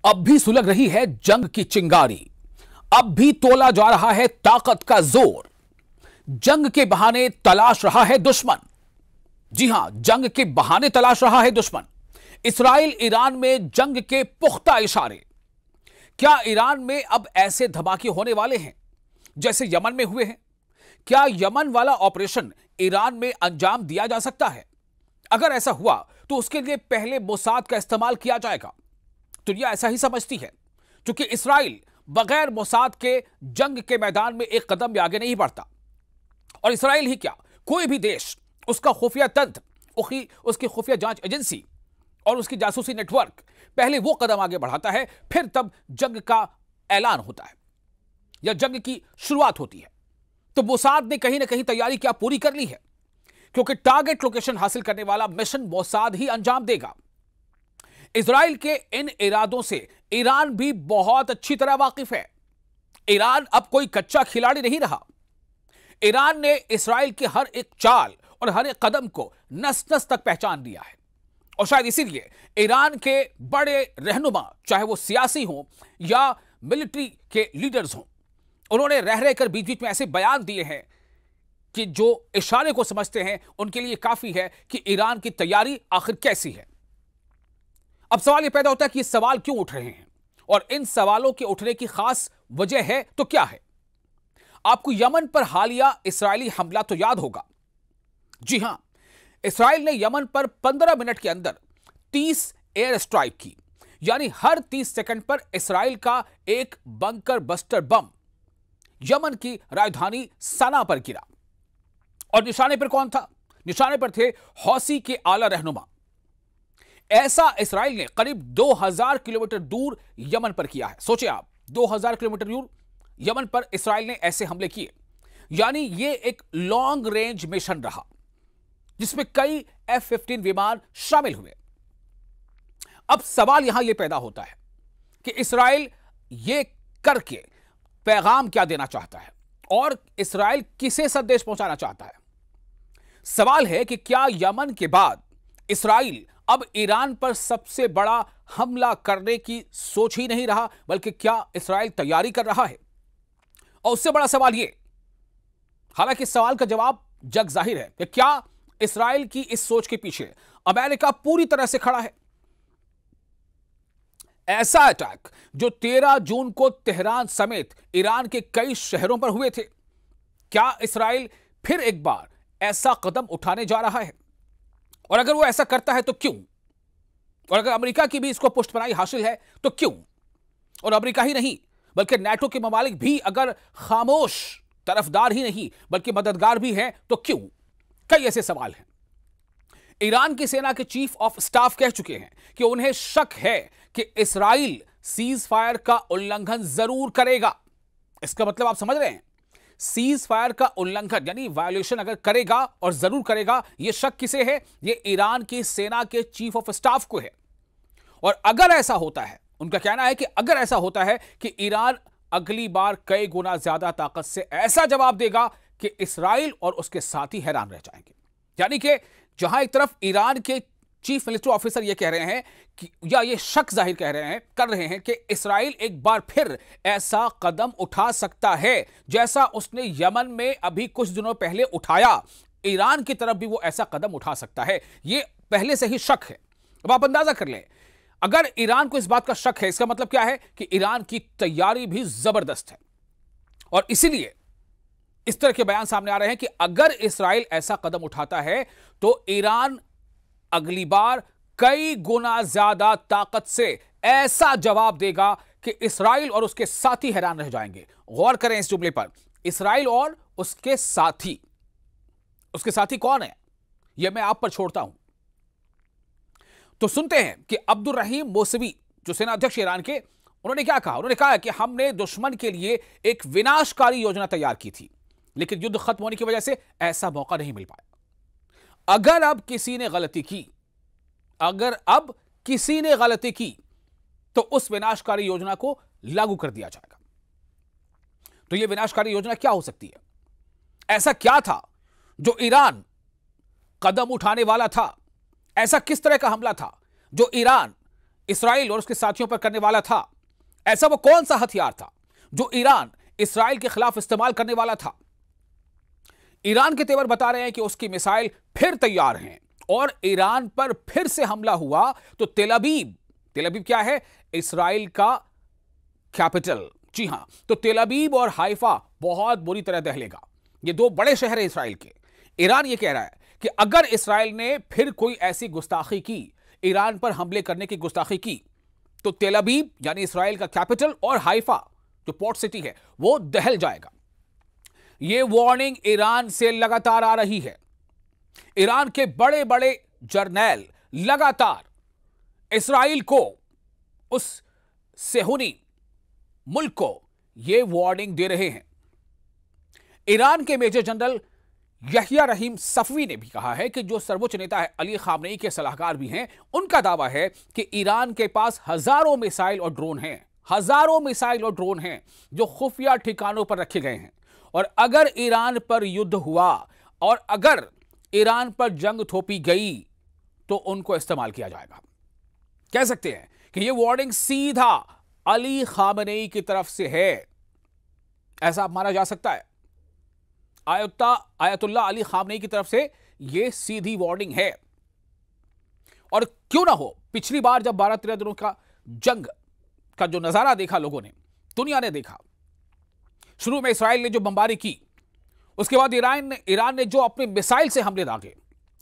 अब भी सुलग रही है जंग की चिंगारी, अब भी तोला जा रहा है ताकत का जोर। जंग के बहाने तलाश रहा है दुश्मन। जी हां, जंग के बहाने तलाश रहा है दुश्मन। इस्राइल ईरान में जंग के पुख्ता इशारे। क्या ईरान में अब ऐसे धमाके होने वाले हैं जैसे यमन में हुए हैं? क्या यमन वाला ऑपरेशन ईरान में अंजाम दिया जा सकता है? अगर ऐसा हुआ तो उसके लिए पहले मोसाद का इस्तेमाल किया जाएगा। दुनिया ऐसा ही समझती है, क्योंकि इस्राइल बगैर मोसाद के जंग के मैदान में एक कदम भी आगे नहीं बढ़ता। और इस्राइल ही क्या, कोई भी देश, उसका खुफिया तंत्र, उसकी खुफिया जांच एजेंसी और उसकी जासूसी नेटवर्क पहले वो कदम आगे बढ़ाता है, फिर तब जंग का ऐलान होता है या जंग की शुरुआत होती है। तो मोसाद ने कहीं ना कहीं तैयारी क्या पूरी कर ली है, क्योंकि टारगेट लोकेशन हासिल करने वाला मिशन मोसाद ही अंजाम देगा। इजराइल के इन इरादों से ईरान भी बहुत अच्छी तरह वाकिफ है। ईरान अब कोई कच्चा खिलाड़ी नहीं रहा। ईरान ने इस्राइल के हर एक चाल और हर एक कदम को नस नस तक पहचान लिया है। और शायद इसीलिए ईरान के बड़े रहनुमा, चाहे वो सियासी हों या मिलिट्री के लीडर्स हों, उन्होंने रह रहकर बीच बीच में ऐसे बयान दिए हैं कि जो इशारे को समझते हैं उनके लिए काफी है कि ईरान की तैयारी आखिर कैसी है। अब सवाल यह पैदा होता है कि ये सवाल क्यों उठ रहे हैं, और इन सवालों के उठने की खास वजह है तो क्या है? आपको यमन पर हालिया इस्राएली हमला तो याद होगा। जी हां, इस्राइल ने यमन पर 15 मिनट के अंदर 30 एयर स्ट्राइक की, यानी हर 30 सेकंड पर इस्राइल का एक बंकर बस्टर बम यमन की राजधानी सना पर गिरा। और निशाने पर कौन था? निशाने पर थे हौसी के आला रहनुमा। ऐसा इस्राइल ने करीब 2000 किलोमीटर दूर यमन पर किया है। सोचिए आप, 2000 किलोमीटर दूर यमन पर इस्राइल ने ऐसे हमले किए, यानी ये एक लॉन्ग रेंज मिशन रहा जिसमें कई F-15 विमान शामिल हुए। अब सवाल यहां यह पैदा होता है कि इस्राइल ये करके पैगाम क्या देना चाहता है और इस्राइल किसे संदेश पहुंचाना चाहता है। सवाल है कि क्या यमन के बाद इस्राइल अब ईरान पर सबसे बड़ा हमला करने की सोच ही नहीं रहा, बल्कि क्या इस्राइल तैयारी कर रहा है? और उससे बड़ा सवाल यह, हालांकि इस सवाल का जवाब जग जाहिर है कि क्या इस्राइल की इस सोच के पीछे अमेरिका पूरी तरह से खड़ा है? ऐसा अटैक जो 13 जून को तेहरान समेत ईरान के कई शहरों पर हुए थे, क्या इस्राइल फिर एक बार ऐसा कदम उठाने जा रहा है? और अगर वो ऐसा करता है तो क्यों? और अगर अमेरिका की भी इसको पुष्टपनाही हासिल है तो क्यों? और अमेरिका ही नहीं, बल्कि नाटो के ममालिक भी अगर खामोश तरफदार ही नहीं बल्कि मददगार भी हैं तो क्यों? कई ऐसे सवाल हैं। ईरान की सेना के चीफ ऑफ स्टाफ कह चुके हैं कि उन्हें शक है कि इस्राइल सीज फायर का उल्लंघन जरूर करेगा। इसका मतलब आप समझ रहे हैं, सीज फायर का उल्लंघन यानी वायोलेशन अगर करेगा, और जरूर करेगा, यह शक किसे है? यह ईरान की सेना के चीफ ऑफ स्टाफ को है। और अगर ऐसा होता है, उनका कहना है कि अगर ऐसा होता है कि ईरान अगली बार कई गुना ज्यादा ताकत से ऐसा जवाब देगा कि इस्राइल और उसके साथी हैरान रह जाएंगे। यानी कि जहां एक तरफ ईरान के चीफ मिलिट्री ऑफिसर यह कह रहे हैं कि, या ये शक जाहिर कर रहे हैं कि इस्राइल एक बार फिर ऐसा कदम उठा सकता है जैसा उसने यमन में अभी कुछ दिनों पहले उठाया, ईरान की तरफ भी वो ऐसा कदम उठा सकता है। यह पहले से ही शक है। अब आप अंदाजा कर लें, अगर ईरान को इस बात का शक है, इसका मतलब क्या है कि ईरान की तैयारी भी जबरदस्त है। और इसीलिए इस तरह के बयान सामने आ रहे हैं कि अगर इस्राइल ऐसा कदम उठाता है तो ईरान अगली बार कई गुना ज्यादा ताकत से ऐसा जवाब देगा कि इस्राइल और उसके साथी हैरान रह जाएंगे। गौर करें इस जुमले पर, इस्राइल और उसके साथी। उसके साथी कौन है, यह मैं आप पर छोड़ता हूं। तो सुनते हैं कि अब्दुल रहीम मौसवी, जो सेनाध्यक्ष ईरान के, उन्होंने क्या कहा। उन्होंने कहा कि हमने दुश्मन के लिए एक विनाशकारी योजना तैयार की थी, लेकिन युद्ध खत्म होने की वजह से ऐसा मौका नहीं मिल पाया। अगर अब किसी ने गलती की तो उस विनाशकारी योजना को लागू कर दिया जाएगा। तो यह विनाशकारी योजना क्या हो सकती है? ऐसा क्या था जो ईरान कदम उठाने वाला था? ऐसा किस तरह का हमला था जो ईरान इसराइल और उसके साथियों पर करने वाला था? ऐसा वो कौन सा हथियार था जो ईरान इसराइल के खिलाफ इस्तेमाल करने वाला था? ईरान के तेवर बता रहे हैं कि उसकी मिसाइल फिर तैयार हैं और ईरान पर फिर से हमला हुआ तो तेल अवीव क्या है? इसराइल का कैपिटल। जी हां, तो तेल अवीव और हाइफा बहुत बुरी तरह दहलेगा। ये दो बड़े शहर हैं इसराइल के। ईरान ये कह रहा है कि अगर इसराइल ने फिर कोई ऐसी गुस्ताखी की, ईरान पर हमले करने की गुस्ताखी की, तो तेल अवीव यानी इसराइल का कैपिटल और हाइफा जो पोर्ट सिटी है वो दहल जाएगा। यह वार्निंग ईरान से लगातार आ रही है। ईरान के बड़े बड़े जर्नैल लगातार इसराइल को, उस सेहूनी मुल्क को यह वार्निंग दे रहे हैं। ईरान के मेजर जनरल यहिया रहीम सफवी ने भी कहा है कि जो सर्वोच्च नेता है अली खामनेई के सलाहकार भी हैं, उनका दावा है कि ईरान के पास हजारों मिसाइल और ड्रोन हैं जो खुफिया ठिकानों पर रखे गए हैं और अगर ईरान पर युद्ध हुआ और अगर ईरान पर जंग थोपी गई तो उनको इस्तेमाल किया जाएगा। कह सकते हैं कि यह वार्निंग सीधा अली खामनेई की तरफ से है, ऐसा माना जा सकता है। आयतुल्ला अली खामनेई की तरफ से यह सीधी वार्निंग है। और क्यों ना हो, पिछली बार जब 12-13 दिनों का जंग का जो नजारा देखा लोगों ने, दुनिया ने देखा, शुरू में इसराइल ने जो बमबारी की, उसके बाद ईरान ने जो अपने मिसाइल से हमले दागे,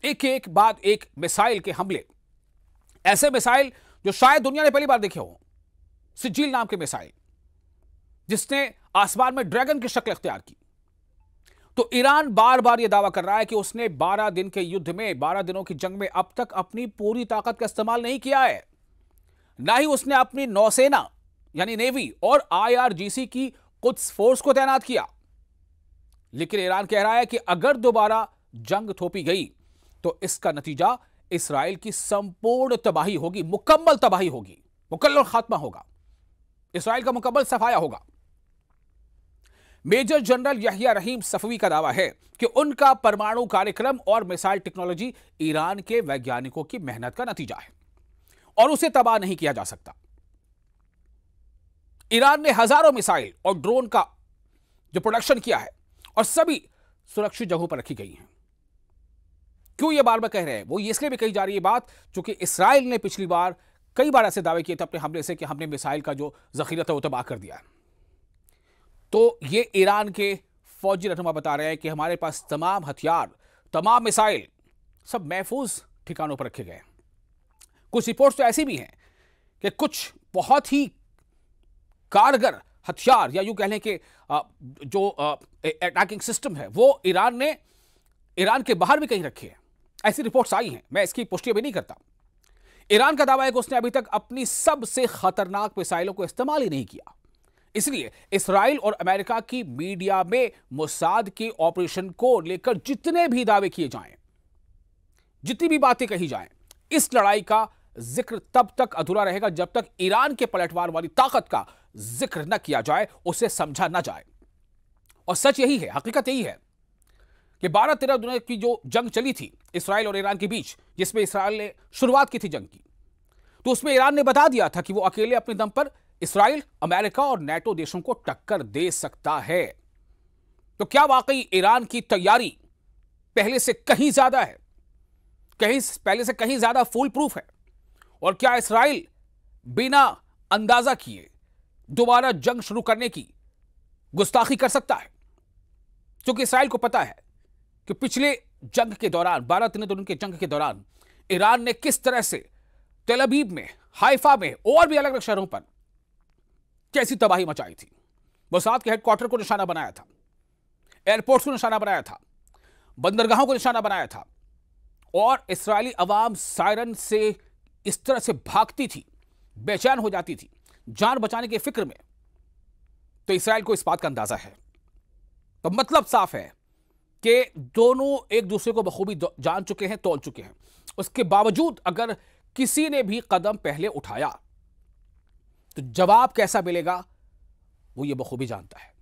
एक बाद एक मिसाइल के हमले, ऐसे मिसाइल जो शायद दुनिया ने पहली बार देखे हो, सिजील नाम के मिसाइल जिसने आसमान में ड्रैगन की शक्ल इख्तियार की। तो ईरान बार बार यह दावा कर रहा है कि उसने 12 दिन के युद्ध में, 12 दिनों की जंग में अब तक अपनी पूरी ताकत का इस्तेमाल नहीं किया है, ना ही उसने अपनी नौसेना यानी नेवी और IRGC की कुछ फोर्स को तैनात किया। लेकिन ईरान कह रहा है कि अगर दोबारा जंग थोपी गई तो इसका नतीजा इसराइल की संपूर्ण तबाही होगी, मुकम्मल तबाही होगी, मुकम्मल खात्मा होगा, इसराइल का मुकम्मल सफाया होगा। मेजर जनरल यहिया रहीम सफवी का दावा है कि उनका परमाणु कार्यक्रम और मिसाइल टेक्नोलॉजी ईरान के वैज्ञानिकों की मेहनत का नतीजा है और उसे तबाह नहीं किया जा सकता। ईरान ने हजारों मिसाइल और ड्रोन का जो प्रोडक्शन किया है और सभी सुरक्षित जगहों पर रखी गई हैं। क्यों ये बार बार कह रहे हैं? वो इसलिए भी कही जा रही है बात क्योंकि इसराइल ने पिछली बार कई बार ऐसे दावे किए थे अपने हमले से कि हमने मिसाइल का जो जखीरा था वो तबाह कर दिया। तो ये ईरान के फौजी रहनुमा बता रहे हैं कि हमारे पास तमाम हथियार, तमाम मिसाइल सब महफूज ठिकानों पर रखे गए। कुछ रिपोर्ट्स तो ऐसी भी हैं कि कुछ बहुत ही कारगर हथियार या यूं कह लें कि जो अटैकिंग सिस्टम है वो ईरान के बाहर भी कहीं रखे हैं। ऐसी रिपोर्ट्स आई हैं, मैं इसकी पुष्टि भी नहीं करता। ईरान का दावा है कि उसने अभी तक अपनी सबसे खतरनाक मिसाइलों को इस्तेमाल ही नहीं किया। इसलिए इसराइल और अमेरिका की मीडिया में मोसाद के ऑपरेशन को लेकर जितने भी दावे किए जाएं, जितनी भी बातें कही जाएं, इस लड़ाई का जिक्र तब तक अधूरा रहेगा जब तक ईरान के पलटवार वाली ताकत का जिक्र न किया जाए, उसे समझा न जाए। और सच यही है, हकीकत यही है कि 12-13 दिनों की जो जंग चली थी इसराइल और ईरान के बीच, जिसमें इसराइल ने शुरुआत की थी जंग की, तो उसमें ईरान ने बता दिया था कि वो अकेले अपने दम पर इसराइल, अमेरिका और नेटो देशों को टक्कर दे सकता है। तो क्या वाकई ईरान की तैयारी पहले से कहीं ज्यादा है, पहले से कहीं ज्यादा फुल प्रूफ है? और क्या इसराइल बिना अंदाजा किए दोबारा जंग शुरू करने की गुस्ताखी कर सकता है? क्योंकि इसराइल को पता है कि पिछले जंग के दौरान, 12-13 दिन के जंग के दौरान ईरान ने किस तरह से तेल अवीव में, हाइफा में और भी अलग अलग शहरों पर कैसी तबाही मचाई थी। मोसाद के हेडक्वार्टर को निशाना बनाया था, एयरपोर्ट्स को निशाना बनाया था, बंदरगाहों को निशाना बनाया था और इस्राएली अवाम सायरन से इस तरह से भागती थी, बेचैन हो जाती थी जान बचाने की फिक्र में। तो इसराइल को इस बात का अंदाजा है। तो मतलब साफ है कि दोनों एक दूसरे को बखूबी जान चुके हैं, तोल चुके हैं। उसके बावजूद अगर किसी ने भी कदम पहले उठाया तो जवाब कैसा मिलेगा वो ये बखूबी जानता है।